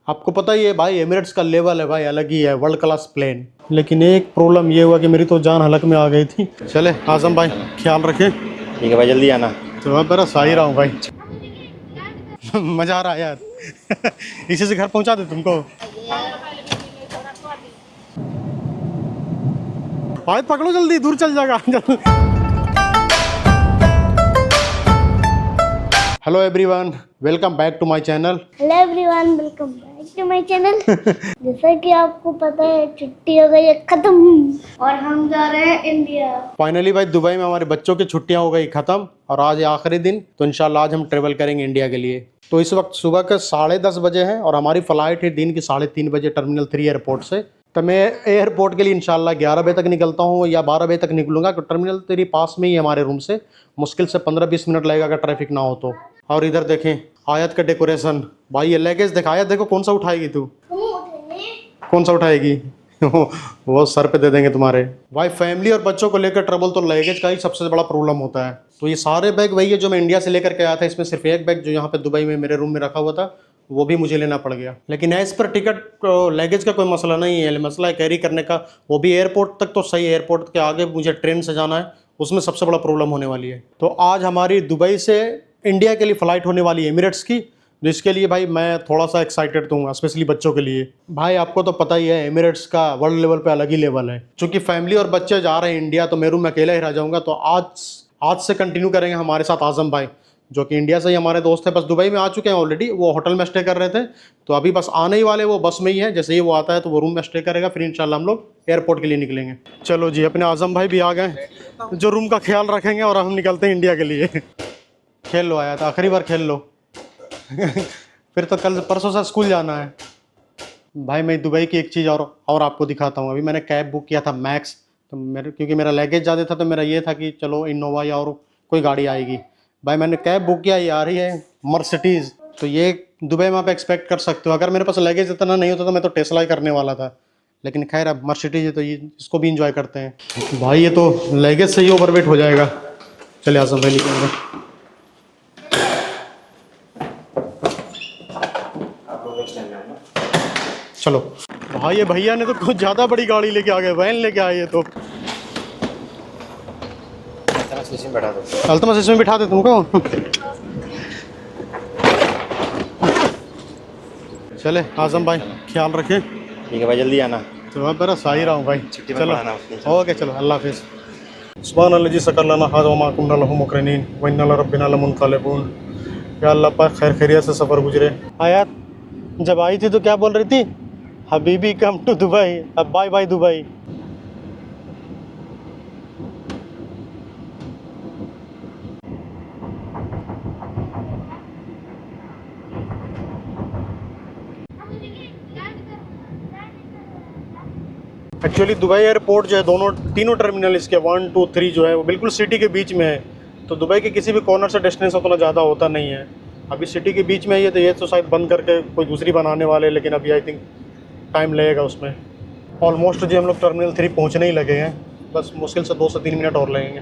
आपको पता ही है भाई, एमिरेट्स का लेवल है भाई अलग ही है, वर्ल्ड क्लास प्लेन। लेकिन एक प्रॉब्लम ये हुआ कि मेरी तो जान हलक में आ गई थी। चले आजम भाई, ख्याल रखें। ठीक है भाई, जल्दी आना। तो मैं बड़ा सही रहा हूँ भाई। मज़ा आ रहा है यार। इसी से घर पहुँचा दे तुमको। भाई पकड़ो जल्दी, दूर चल जाएगा। Hello everyone, welcome back to my channel. Hello everyone, welcome back to my channel. जैसा कि आपको पता है, छुट्टी हो गई है खत्म और हम जा रहे हैं इंडिया। फाइनली भाई, दुबई में हमारे बच्चों की छुट्टियां हो गई खत्म और आज है आखिरी दिन। तो इंशाल्लाह आज हम ट्रेवल करेंगे इंडिया के लिए। तो इस वक्त सुबह के 10:30 बजे हैं और हमारी फ़्लाइट है दिन की 3:30 बजे टर्मिनल 3 एयरपोर्ट से। तो मैं एयरपोर्ट के लिए इंशाल्लाह 11 बजे तक निकलता हूँ या 12 बजे तक निकलूंगा। तो टर्मिनल 3 पास में ही है हमारे रूम से, मुश्किल से 15-20 मिनट लगेगा अगर ट्रैफिक ना हो तो। और इधर देखें आयत का डेकोरेशन। भाई ये लगेज दिखा, आयत देखो कौन सा उठाएगी तू, कौन सा उठाएगी? वो सर पे दे देंगे तुम्हारे। भाई फैमिली और बच्चों को लेकर ट्रबल तो लगेज का ही सबसे बड़ा प्रॉब्लम होता है। तो ये सारे बैग वही है जो मैं इंडिया से लेकर के आया था। इसमें सिर्फ एक बैग जो यहाँ पे दुबई में मेरे रूम में रखा हुआ था वो भी मुझे लेना पड़ गया। लेकिन एज पर टिकट लगेज का कोई मसला नहीं है, मसला है कैरी करने का। वो भी एयरपोर्ट तक तो सही है, एयरपोर्ट के आगे मुझे ट्रेन से जाना है, उसमें सबसे बड़ा प्रॉब्लम होने वाली है। तो आज हमारी दुबई से इंडिया के लिए फ़्लाइट होने वाली है एमिरेट्स की, जिसके लिए भाई मैं थोड़ा सा एक्साइटेड हूँ, स्पेशली बच्चों के लिए। भाई आपको तो पता ही है एमिरेट्स का वर्ल्ड लेवल पे अलग ही लेवल है। चूंकि फैमिली और बच्चे जा रहे हैं इंडिया तो मैं रूम में अकेला ही रह जाऊँगा। तो आज से कंटिन्यू करेंगे हमारे साथ आजम भाई, जो कि इंडिया से ही हमारे दोस्त हैं, बस दुबई में आ चुके हैं ऑलरेडी। वो होटल में स्टे कर रहे थे तो अभी बस आने ही वाले, वो बस में ही है। जैसे ही वो आता है तो वो रूम में स्टे करेगा, फिर इंशाल्लाह हम लोग एयरपोर्ट के लिए निकलेंगे। चलो जी, अपने आजम भाई भी आ गए जो रूम का ख्याल रखेंगे और हम निकलते हैं इंडिया के लिए। खेल लो आया था, आखिरी बार खेल लो। फिर तो कल परसों से स्कूल जाना है। भाई मैं दुबई की एक चीज़ और आपको दिखाता हूँ। अभी मैंने कैब बुक किया था मैक्स, तो क्योंकि मेरा लगेज ज़्यादा था तो मेरा ये था कि चलो इनोवा या और कोई गाड़ी आएगी। भाई मैंने कैब बुक किया, ये आ रही है मर्सिडीज़। तो ये दुबई में आप एक्सपेक्ट कर सकते हो। अगर मेरे पास लगेज इतना नहीं होता तो मैं तो टेस्ला ही करने वाला था, लेकिन खैर अब मर्सिडीज़ है तो ये इसको भी इंजॉय करते हैं। भाई ये तो लगेज से ही ओवरवेट हो जाएगा। चलिए आजम भाई निकलेंगे। चलो भाई, ये भैया ने तो कुछ ज़्यादा बड़ी गाड़ी लेके आ गए, वैन लेके आए। ये तो अल्तमस इसमें बिठा दे तुमको। चले आजम भाई, ख्याल रखें। ठीक है भाई, जल्दी आना। तो मैं बड़ा सही रहा हूँ भाई। चलो ओके, चलो अल्लाह हाफिज़। सुब्हानल्लाजी सकल्लना हाज़ा मा कुन्ना लहु मुक़रिनीन व इन्ना रब्बिना लमुनक़लिबून। या अल्लाह पाक खैर खैरियत से सफ़र गुजरे। आयत जब आई थी तो क्या बोल रही थी? हबीबी कम टू दुबई, अब bye bye Dubai. Actually Dubai airport जो है, तीनों टर्मिनल इसके 1, 2, 3 जो है वो बिल्कुल सिटी के बीच में है। तो दुबई के किसी भी कॉर्नर से डेस्टिनेशन उतना ज़्यादा होता नहीं है। अभी सिटी के बीच में ही है तो ये तो शायद बंद करके कोई दूसरी बनाने वाले, लेकिन अभी आई थिंक टाइम लगेगा उसमें। ऑलमोस्ट जी हम लोग टर्मिनल 3 पहुँचने ही लगे हैं, बस मुश्किल से 2 से 3 मिनट और लगेंगे।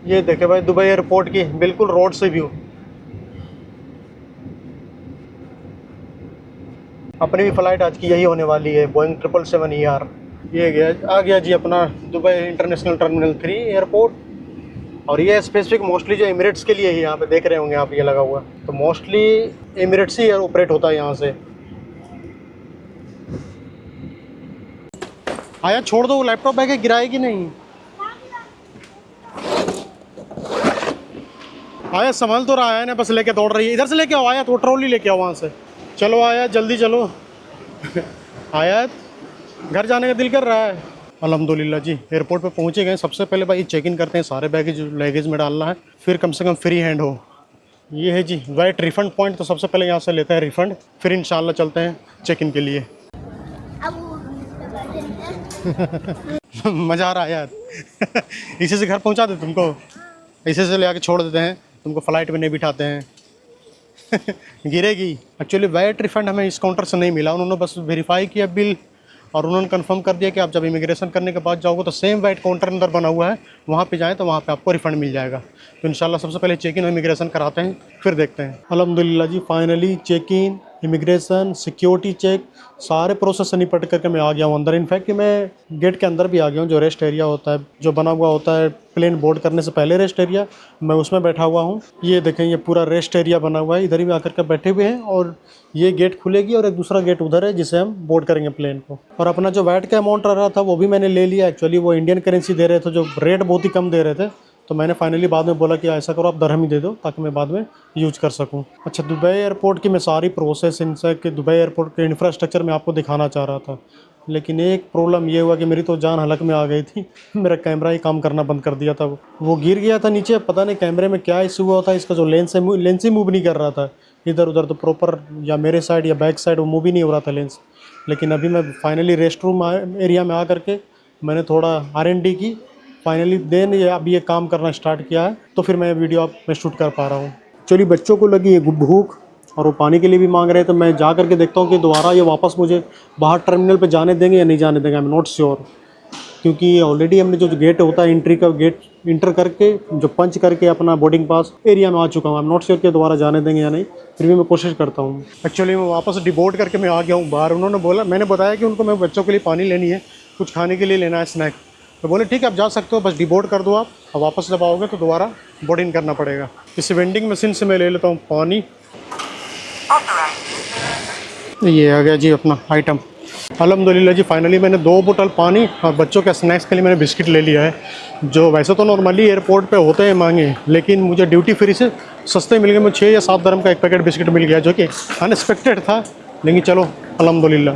ये देखे भाई दुबई एयरपोर्ट की बिल्कुल रोड से व्यू। अपनी भी फ़्लाइट आज की यही होने वाली है, बोइंग 777ER। ये गया आ गया जी अपना दुबई इंटरनेशनल टर्मिनल 3 एयरपोर्ट। और ये स्पेसिफिक मोस्टली जो एमिरेट्स के लिए ही यहाँ पे देख रहे होंगे आप, ये लगा हुआ। तो मोस्टली एमिरेट्स ही ऑपरेट होता है यहाँ से। आया छोड़ दो, वो लैपटॉप बैग गिराएगी नहीं। आया संभल तो रहा है ना, बस लेके दौड़ रही है। इधर से लेके आओ आया, तो ट्रॉली लेके आओ वहाँ से। चलो आया जल्दी चलो। आया घर जाने का दिल कर रहा है। अल्हम्दुलिल्लाह जी एयरपोर्ट पे पहुँचे गए। सबसे पहले भाई चेक इन करते हैं, सारे बैगेज लगेज में डालना है, फिर कम से कम फ्री हैंड हो। ये है जी वाइट रिफ़ंड पॉइंट, तो सबसे पहले यहाँ से लेते हैं रिफ़ंड, फिर इंशाल्लाह चलते हैं चेक इन के लिए। मज़ा आ रहा है यार। इसी से घर पहुँचा दे तुमको, इसी से ले आके छोड़ देते हैं तुमको, फ़्लाइट में नहीं बिठाते हैं। गिरेगी। एक्चुअली वाइट रिफ़ंड हमें इस काउंटर से नहीं मिला, उन्होंने बस वेरीफाई किया बिल और उन्होंने कंफर्म कर दिया कि आप जब इमिग्रेशन करने के बाद जाओगे तो सेम वाइट काउंटर अंदर बना हुआ है, वहाँ पे जाएँ तो वहाँ पे आपको रिफंड मिल जाएगा। तो इंशाल्लाह सबसे पहले चेक इन और इमिग्रेशन कराते हैं, फिर देखते हैं। अल्हम्दुलिल्लाह जी, finally check in, immigration, security check, सारे प्रोसेस से निपट करके मैं आ गया हूँ अंदर। इनफैक्ट मैं गेट के अंदर भी आ गया हूँ, जो रेस्ट एरिया होता है, जो बना हुआ होता है प्लेन बोर्ड करने से पहले रेस्ट एरिया, मैं उसमें बैठा हुआ हूँ। ये देखें, ये पूरा रेस्ट एरिया बना हुआ है, इधर ही आकर के बैठे हुए हैं। और ये गेट खुलेगी और एक दूसरा गेट उधर है जिसे हम बोर्ड करेंगे प्लेन को। और अपना जो वैट का अमाउंट आ रहा था वो भी मैंने ले लिया। एक्चुअली वो इंडियन करेंसी दे रहे थे, जो रेट बहुत ही कम दे रहे थे, तो मैंने फाइनली बाद में बोला कि ऐसा करो आप दरहम ही दे दो ताकि मैं बाद में यूज कर सकूं। अच्छा, दुबई एयरपोर्ट की मैं सारी प्रोसेस इनसे कि दुबई एयरपोर्ट के इंफ्रास्ट्रक्चर में आपको दिखाना चाह रहा था, लेकिन एक प्रॉब्लम ये हुआ कि मेरी तो जान हलक में आ गई थी। मेरा कैमरा ही काम करना बंद कर दिया था, वो गिर गया था नीचे। पता नहीं कैमरे में क्या इशू हुआ था, इसका जो लेंस ही मूव नहीं कर रहा था इधर उधर, तो प्रॉपर या मेरे साइड या बैक साइड वो मूव ही नहीं हो रहा था लेंस। लेकिन अभी मैं फाइनली रेस्ट रूम एरिया में आ करके मैंने थोड़ा R&D की, फाइनली देन ये अब ये काम करना स्टार्ट किया है, तो फिर मैं वीडियो आप मैं शूट कर पा रहा हूँ। चलिए, बच्चों को लगी है भूख और वो पानी के लिए भी मांग रहे हैं, तो मैं जा करके देखता हूँ कि दोबारा ये वापस मुझे बाहर टर्मिनल पे जाने देंगे या नहीं जाने देंगे। आई एम नॉट श्योर, क्योंकि ऑलरेडी हमने जो गेट होता है एंट्री का, गेट इंटर करके जो पंच करके अपना बोर्डिंग पास एरिया में आ चुका हूँ। आई एम नॉट श्योर कि दोबारा जाने देंगे या नहीं, फिर भी मैं कोशिश करता हूँ। एक्चुअली मैं वापस डिबोर्ड करके मैं आ गया हूँ बाहर। उन्होंने बोला, मैंने बताया कि उनको मैं बच्चों के लिए पानी लेनी है, कुछ खाने के लिए लेना है, स्नैक। तो बोले ठीक है आप जा सकते हो, बस डिबोर्ड कर दो आप, और वापस जब आओगे तो दोबारा बोर्डिंग करना पड़ेगा। इस वेंडिंग मशीन से मैं ले लेता हूँ पानी। ये आ गया जी अपना आइटम। अल्हम्दुलिल्लाह जी, फाइनली मैंने 2 बोतल पानी और बच्चों के स्नैक्स के लिए मैंने बिस्किट ले लिया है, जो वैसे तो नॉर्मली एयरपोर्ट पे होते हैं महंगे, लेकिन मुझे ड्यूटी फ्री से सस्ते मिल गए। मुझे 6 या 7 दरम का एक पैकेट बिस्किट मिल गया, जो कि अनएक्सपेक्टेड था, लेकिन चलो अल्हम्दुलिल्लाह।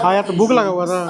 आया तो भूख लगा हुआ था,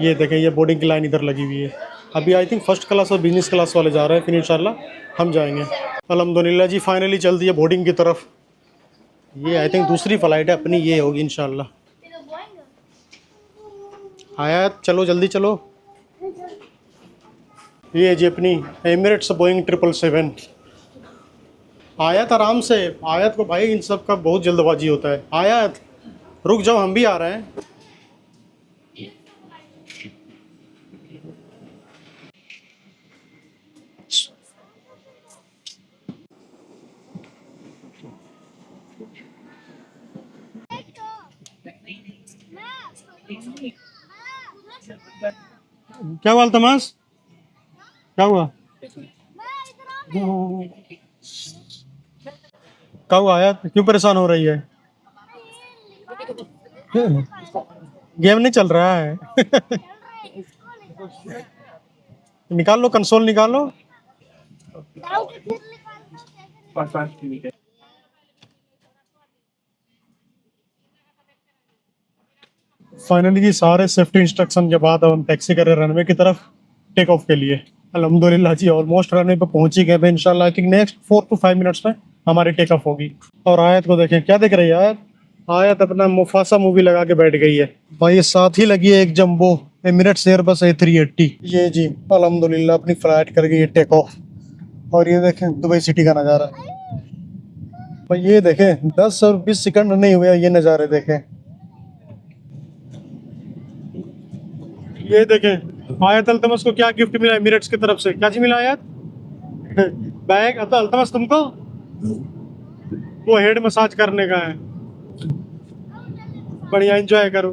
ये देखें, ये बोर्डिंग की लाइन इधर लगी हुई है। अभी आई थिंक फर्स्ट क्लास और बिजनेस क्लास वाले जा रहे हैं, फिर इंशाल्लाह हम जाएंगे। अल्हम्दुलिल्लाह जी, फाइनली चल दी है बोर्डिंग की तरफ। ये आई थिंक दूसरी फ़्लाइट है अपनी, ये होगी इंशाल्लाह। आया, चलो जल्दी चलो। ये जी अपनी एमिरेट्स बोइंग 777। आयत आराम से, आयत को भाई इन सब का बहुत जल्दबाजी होता है। आयत रुक जाओ, हम भी आ रहे हैं। क्या हुआ अल्तमास, क्या हुआ, क्या हुआ आयत, क्यों परेशान हो रही है? गेम नहीं चल रहा है? निकाल लो कंसोल, निकाल लो। फाइनली जी, सारे सेफ्टी इंस्ट्रक्शन के बाद अब हम टैक्सी कर रहे हैं रनवे की तरफ टेक ऑफ के लिए। अल्हम्दुलिल्लाह जी, ऑलमोस्ट रनवे पे पहुंच ही गए हैं। इंशाल्लाह I think next 4 to 5 minutes में हमारी टेक ऑफ होगी। और आयत को देखें, क्या देख रही है आयत? आयत अपना मुफासा मूवी लगा के बैठ गई है भाई। ये साथ ही लगी है एक जंबो एमिरेट्स एयरबस A380। ये जी अल्हम्दुलिल्लाह अपनी फ्लाइट कर गई है टेक ऑफ। और ये देखें दुबई सिटी का नज़ारा भाई। ये देखें 10 और 20 सेकंड नहीं हुए, ये नज़ारे देखें। ये देखें आयत, अल्तमस को क्या गिफ्ट मिला एमिरेट्स की तरफ से? क्या चीज मिला आयत? बैग। अल्तमस तुमको वो हेड मसाज करने का है, बढ़िया एंजॉय करो।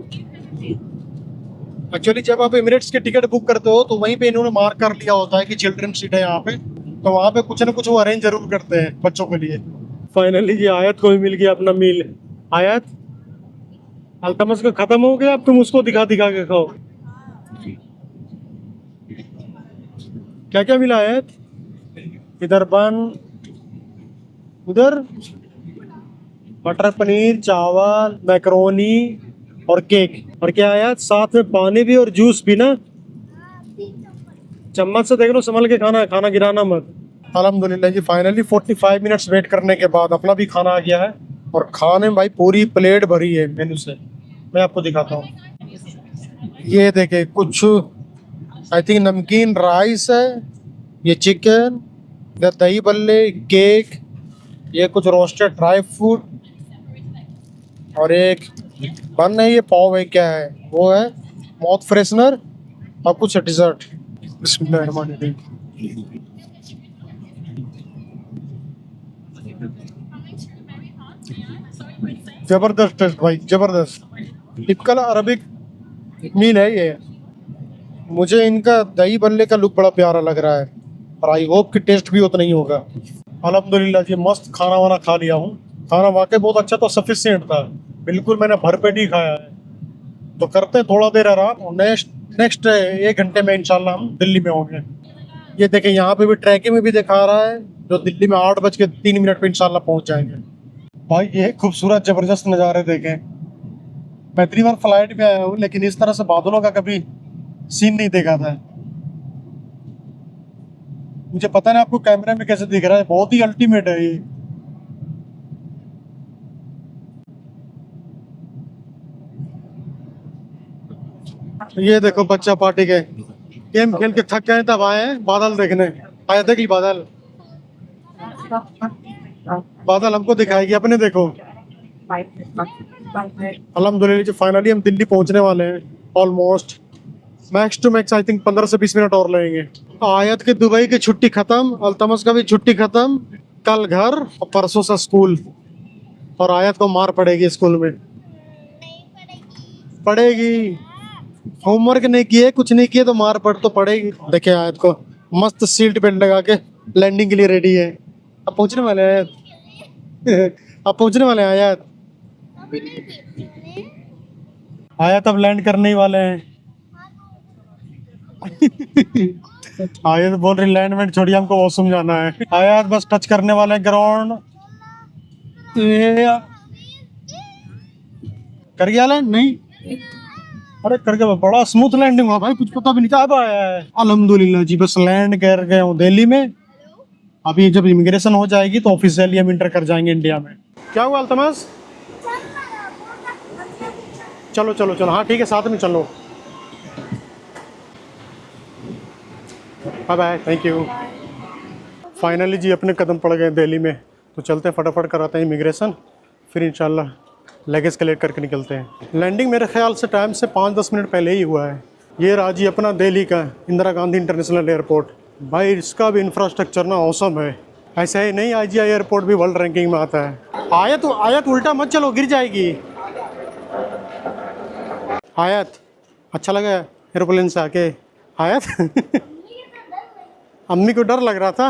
एक्चुअली जब आप एमिरेट्स के टिकट बुक करते हो तो वहीं पे इन्होंने मार्क कर लिया होता है कि चिल्ड्रन सीट है यहाँ पे, तो वहाँ पे कुछ ना कुछ वो अरेंज जरूर करते हैं बच्चों के लिए। फाइनली ये आयत को भी मिल गया अपना मील। आयत, अल्तमस का खत्म हो गया, अब तुम उसको दिखा दिखा के खाओ। क्या क्या मिला आयत? इधर बन, उधर मटर पनीर, चावल, मैक्रोनी और केक। और क्या आया साथ में? पानी भी और जूस भी ना। चम्मच से देख लो, संभल के खाना है, खाना गिराना मत। अल्हम्दुलिल्लाह जी, फाइनली 45 मिनट्स वेट करने के बाद अपना भी खाना आ गया है। और खाने में भाई पूरी प्लेट भरी है मेनू से। मैं आपको दिखाता हूँ, ये देखे कुछ आई थिंक नमकीन राइस है, ये चिकन, ये दही बल्ले, केक, ये कुछ रोस्टेड ड्राई फ्रूट और एक बन है, ये पाव है क्या है वो है, माउथ फ्रेशनर और कुछ डिजर्ट। बिस्मिल्लाहिर्रहमानिर्रहीम। जबरदस्त टेस्ट भाई, जबरदस्त। टिपिकल अरबिक मील है ये। मुझे इनका दही बल्ले का लुक बड़ा प्यारा लग रहा है और आई होप कि टेस्ट भी उतना ही होगा। अल्हम्दुलिल्लाह जी मस्त खाना वाना खा लिया हूँ। खाना वाकई बहुत अच्छा तो सफिशिएंट था, बिल्कुल मैंने भरपेट ही खाया है। तो करते हैं थोड़ा देर आराम और नेक्स्ट 1 घंटे में इंशाल्लाह हम दिल्ली में होंगे। ये देखें यहाँ पे भी ट्रैकिंग में भी दिखा रहा है जो दिल्ली में 8:03 पे इंशाल्लाह पहुँच जाएंगे। भाई ये खूबसूरत जबरदस्त नज़ारे देखें। मैं इतनी बार फ्लाइट में आया हूँ लेकिन इस तरह से बादलों का कभी सीन नहीं देखा था। मुझे पता नहीं आपको कैमरे में कैसे दिख रहा है, बहुत ही अल्टीमेट है ये। ये देखो बच्चा पार्टी के गेम खेल के थक गए तब आए हैं बादल देखने। आया देख ली बादल, बादल हमको दिखाएगी अपने। देखो अल्हम्दुलिल्लाह फाइनली हम दिल्ली पहुंचने वाले हैं। Almost max to max I think 15 से 20 मिनट और लगेंगे। आयत की दुबई की छुट्टी खत्म, अल्तमस का भी छुट्टी खत्म, कल घर और परसों से स्कूल। और आयत को मार पड़ेगी स्कूल में, पड़ेगी। होमवर्क नहीं किए, कुछ नहीं किए तो मार पड़ तो पड़ेगी। देखिए आयत को मस्त सीट बेल्ट लगा के लैंडिंग के लिए रेडी है। अब पहुंचने वाले हैं आयत अब पहुंचने वाले हैं आयत। आयत अब लैंड करने ही वाले हैं। आयत बोल रही लैंडमेंट छोड़िए, हमको वॉशरूम जाना है। आयत बस टच करने वाले हैं ग्राउंड। कर गया लैंड? नहीं, अरे कर गया। बड़ा स्मूथ लैंडिंग हुआ भाई, कुछ पता भी नहीं था। अब आया है अल्हम्दुलिल्लाह जी, बस लैंड कर गए हूँ दिल्ली में। अभी जब इमिग्रेशन हो जाएगी तो ऑफिशियली हम इंटर कर जाएंगे इंडिया में। क्या हुआ अल्तमस? चलो चलो चलो, हाँ ठीक है, साथ में चलो। Bye bye, thank you. Finally जी अपने कदम पड़ गए दिल्ली में, तो चलते हैं फटाफट कराते हैं इमिग्रेशन, फिर इंशाल्लाह लगेज कलेक्ट करके निकलते हैं। लैंडिंग मेरे ख्याल से टाइम से 5-10 मिनट पहले ही हुआ है। ये रहा जी अपना दिल्ली का इंदिरा गांधी इंटरनेशनल एयरपोर्ट। भाई इसका भी इंफ्रास्ट्रक्चर ना औसम है। ऐसा ही नहीं, IGI एयरपोर्ट भी वर्ल्ड रैंकिंग में आता है। आयत उल्टा मत चलो, गिर जाएगी। आयत अच्छा लगा एरोप्लेन से आके? आयत अम्मी को डर लग रहा था,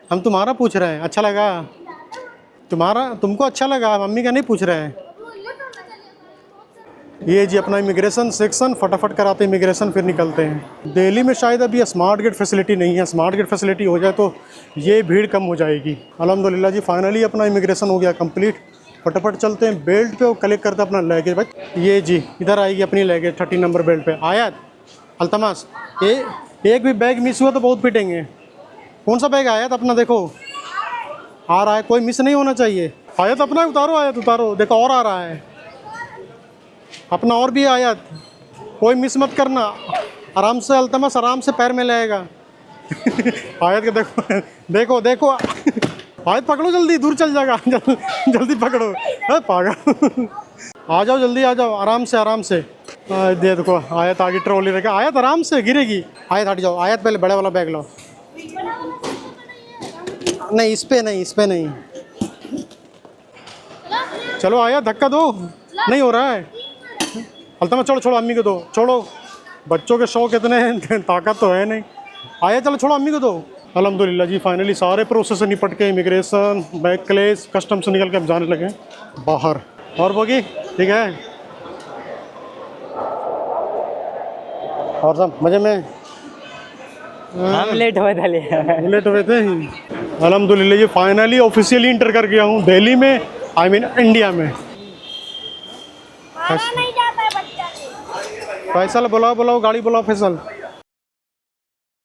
हम तुम्हारा पूछ रहे हैं। अच्छा लगा तुम्हारा? तुमको अच्छा लगा, मम्मी का नहीं पूछ रहे हैं। ये जी अपना इमिग्रेशन सेक्शन, फटाफट कराते इमिग्रेशन फिर निकलते हैं। दिल्ली में शायद अभी स्मार्ट गेट फैसिलिटी नहीं है, स्मार्ट गेट फैसिलिटी हो जाए तो ये भीड़ कम हो जाएगी। अल्हम्दुलिल्लाह जी फाइनली अपना इमिग्रेशन हो गया कंप्लीट। फटाफट चलते हैं बेल्ट पे और कलेक्ट करते हैं अपना लगेज। भाई ये जी इधर आएगी अपनी लगेज 30 नंबर बेल्ट पे। आयत अल्तमस एक भी बैग मिस हुआ तो बहुत पिटेंगे। कौन सा बैग आयत अपना? देखो आ रहा है, कोई मिस नहीं होना चाहिए। आयत अपना उतारो, आयत उतारो, देखो और आ रहा है अपना, और भी आयत, कोई मिस मत करना। आराम से अल्तमस, आराम से पैर में लगेगा। आयत के देखो देखो देखो आयत पकड़ो जल्दी, दूर चल जाएगा। जल्दी पकड़ो, पागल। आ जाओ जल्दी, आ जाओ, आराम से आराम से। दे देखो आयत आगे ट्रॉली रखा। आयत आराम से, गिरेगी। आयत हट जाओ। आयत पहले बड़े वाला बैग लो। नहीं इस पे नहीं, इस पे नहीं। चलो आयत धक्का दो, नहीं हो रहा है। अल्तमस छोड़ो छोड़ो, अम्मी को दो, छोड़ो। बच्चों के शौक इतने हैं, ताकत तो है नहीं। आया चलो छोड़ो, अम्मी को दो। अल्हम्दुलिल्लाह जी फाइनली सारे प्रोसेस से निपट के इमिग्रेशन, बैग क्लेस, कस्टम से निकल के अब जाने लगे बाहर। और बोगी ठीक है, और सब मज़े में? हम लेट हुए थे लेट हुए थे। अल्हम्दुलिल्लाह जी फाइनली ऑफिशियली इंटर कर गया हूँ दिल्ली में, आई मीन इंडिया में। नहीं जाता है बच्चा। फैसल बुलाओ बुलाओ, गाड़ी बुलाओ फैसल।